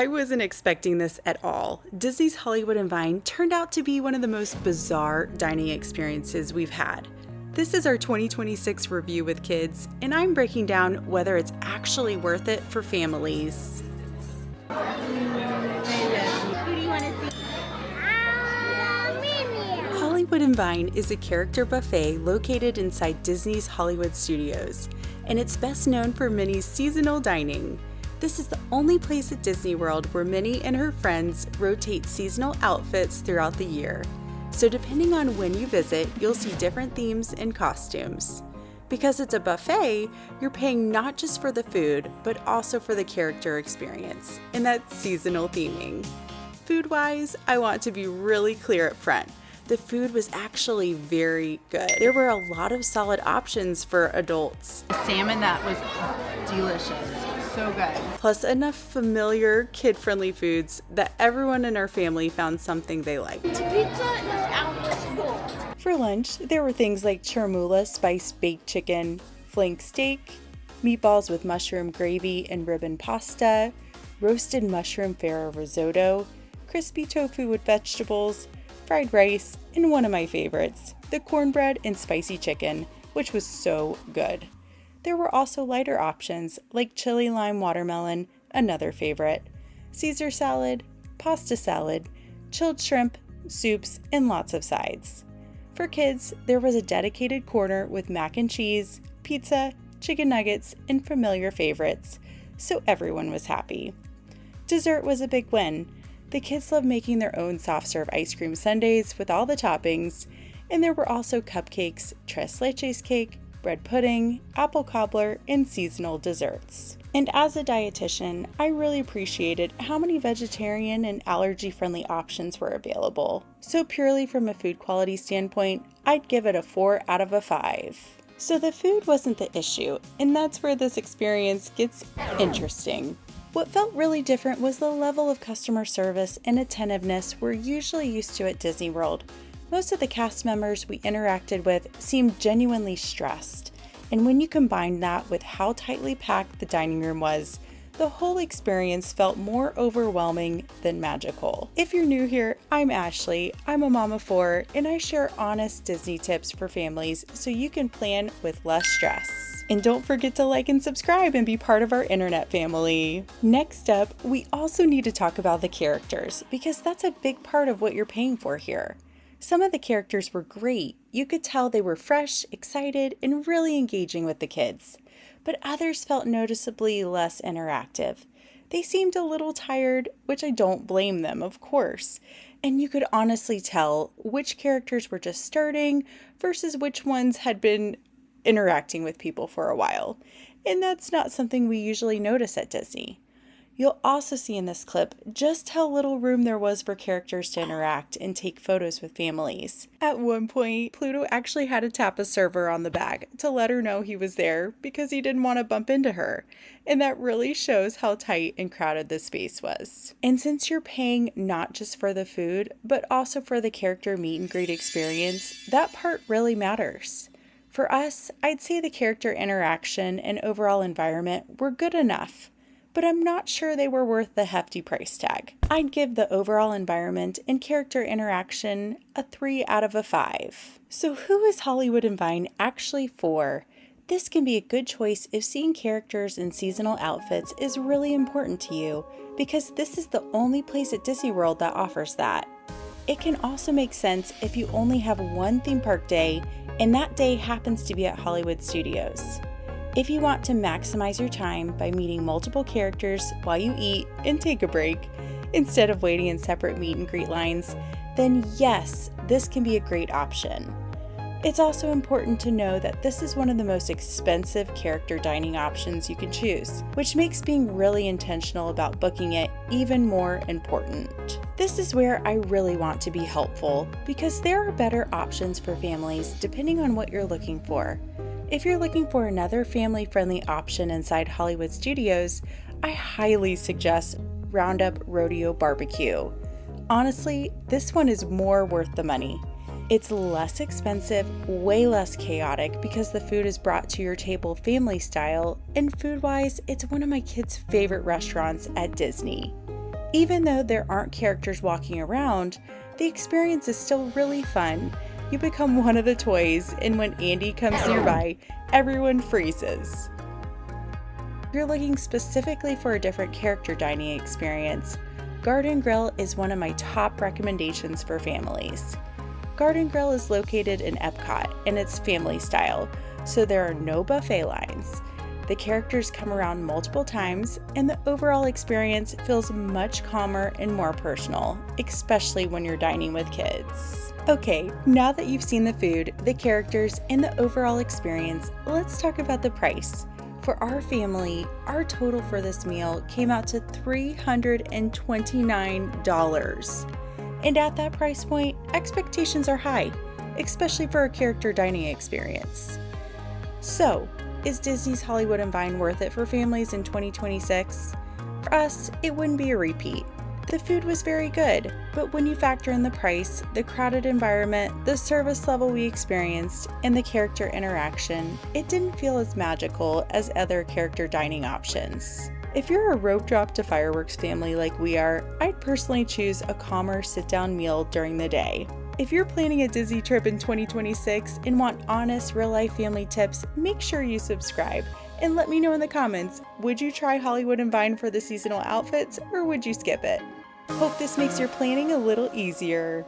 I wasn't expecting this at all. Disney's Hollywood and Vine turned out to be one of the most bizarre dining experiences we've had. This is our 2026 review with kids, and I'm breaking down whether it's actually worth it for families. Who do you want to see? Minnie. Hollywood and Vine is a character buffet located inside Disney's Hollywood Studios, and it's best known for Minnie's Seasonal Dining. This is the only place at Disney World where Minnie and her friends rotate seasonal outfits throughout the year. So depending on when you visit, you'll see different themes and costumes. Because it's a buffet, you're paying not just for the food, but also for the character experience, and that's seasonal theming. Food-wise, I want to be really clear up front. The food was actually very good. There were a lot of solid options for adults. The salmon that was delicious. So good. Plus enough familiar, kid-friendly foods that everyone in our family found something they liked. The pizza is out this world. For lunch, there were things like chermoula spiced baked chicken, flank steak, meatballs with mushroom gravy and ribbon pasta, roasted mushroom farro risotto, crispy tofu with vegetables, fried rice, and one of my favorites, the cornbread and spicy chicken, which was so good. There were also lighter options like chili lime watermelon, another favorite, Caesar salad, pasta salad, chilled shrimp, soups, and lots of sides. For kids, there was a dedicated corner with mac and cheese, pizza, chicken nuggets, and familiar favorites, so everyone was happy. Dessert was a big win. The kids loved making their own soft serve ice cream sundaes with all the toppings, and there were also cupcakes, tres leches cake, bread pudding, apple cobbler, and seasonal desserts. And as a dietitian, I really appreciated how many vegetarian and allergy-friendly options were available. So purely from a food quality standpoint, I'd give it a 4 out of 5. So the food wasn't the issue, and that's where this experience gets interesting. What felt really different was the level of customer service and attentiveness we're usually used to at Disney World. Most of the cast members we interacted with seemed genuinely stressed, and when you combine that with how tightly packed the dining room was, the whole experience felt more overwhelming than magical. If you're new here, I'm Ashley, I'm a mom of 4, and I share honest Disney tips for families so you can plan with less stress. And don't forget to like and subscribe and be part of our internet family. Next up, we also need to talk about the characters, because that's a big part of what you're paying for here. Some of the characters were great. You could tell they were fresh, excited, and really engaging with the kids. But others felt noticeably less interactive. They seemed a little tired, which I don't blame them, of course. And you could honestly tell which characters were just starting versus which ones had been interacting with people for a while. And that's not something we usually notice at Disney. You'll also see in this clip just how little room there was for characters to interact and take photos with families. At one point, Pluto actually had to tap a server on the back to let her know he was there because he didn't want to bump into her. And that really shows how tight and crowded the space was. And since you're paying not just for the food, but also for the character meet and greet experience, that part really matters. For us, I'd say the character interaction and overall environment were good enough, but I'm not sure they were worth the hefty price tag. I'd give the overall environment and character interaction a 3 out of 5. So who is Hollywood and Vine actually for? This can be a good choice if seeing characters in seasonal outfits is really important to you, because this is the only place at Disney World that offers that. It can also make sense if you only have one theme park day, and that day happens to be at Hollywood Studios. If you want to maximize your time by meeting multiple characters while you eat and take a break, instead of waiting in separate meet and greet lines, then yes, this can be a great option. It's also important to know that this is one of the most expensive character dining options you can choose, which makes being really intentional about booking it even more important. This is where I really want to be helpful, because there are better options for families depending on what you're looking for. If you're looking for another family-friendly option inside Hollywood Studios, I highly suggest Roundup Rodeo Barbecue. Honestly, this one is more worth the money. It's less expensive, way less chaotic because the food is brought to your table family style, and food-wise, it's one of my kids' favorite restaurants at Disney. Even though there aren't characters walking around, the experience is still really fun. You become one of the toys, and when Andy comes nearby, everyone freezes. If you're looking specifically for a different character dining experience, Garden Grill is one of my top recommendations for families. Garden Grill is located in Epcot and it's family style, so there are no buffet lines. The characters come around multiple times, and the overall experience feels much calmer and more personal, especially when you're dining with kids. Okay, now that you've seen the food, the characters, and the overall experience, let's talk about the price. For our family, our total for this meal came out to $329. And at that price point, expectations are high, especially for a character dining experience. So, is Disney's Hollywood and Vine worth it for families in 2026? For us, it wouldn't be a repeat. The food was very good, but when you factor in the price, the crowded environment, the service level we experienced, and the character interaction, it didn't feel as magical as other character dining options. If you're a rope drop to fireworks family like we are, I'd personally choose a calmer sit-down meal during the day. If you're planning a Disney trip in 2026 and want honest, real-life family tips, make sure you subscribe and let me know in the comments, would you try Hollywood and Vine for the seasonal outfits or would you skip it? Hope this makes your planning a little easier.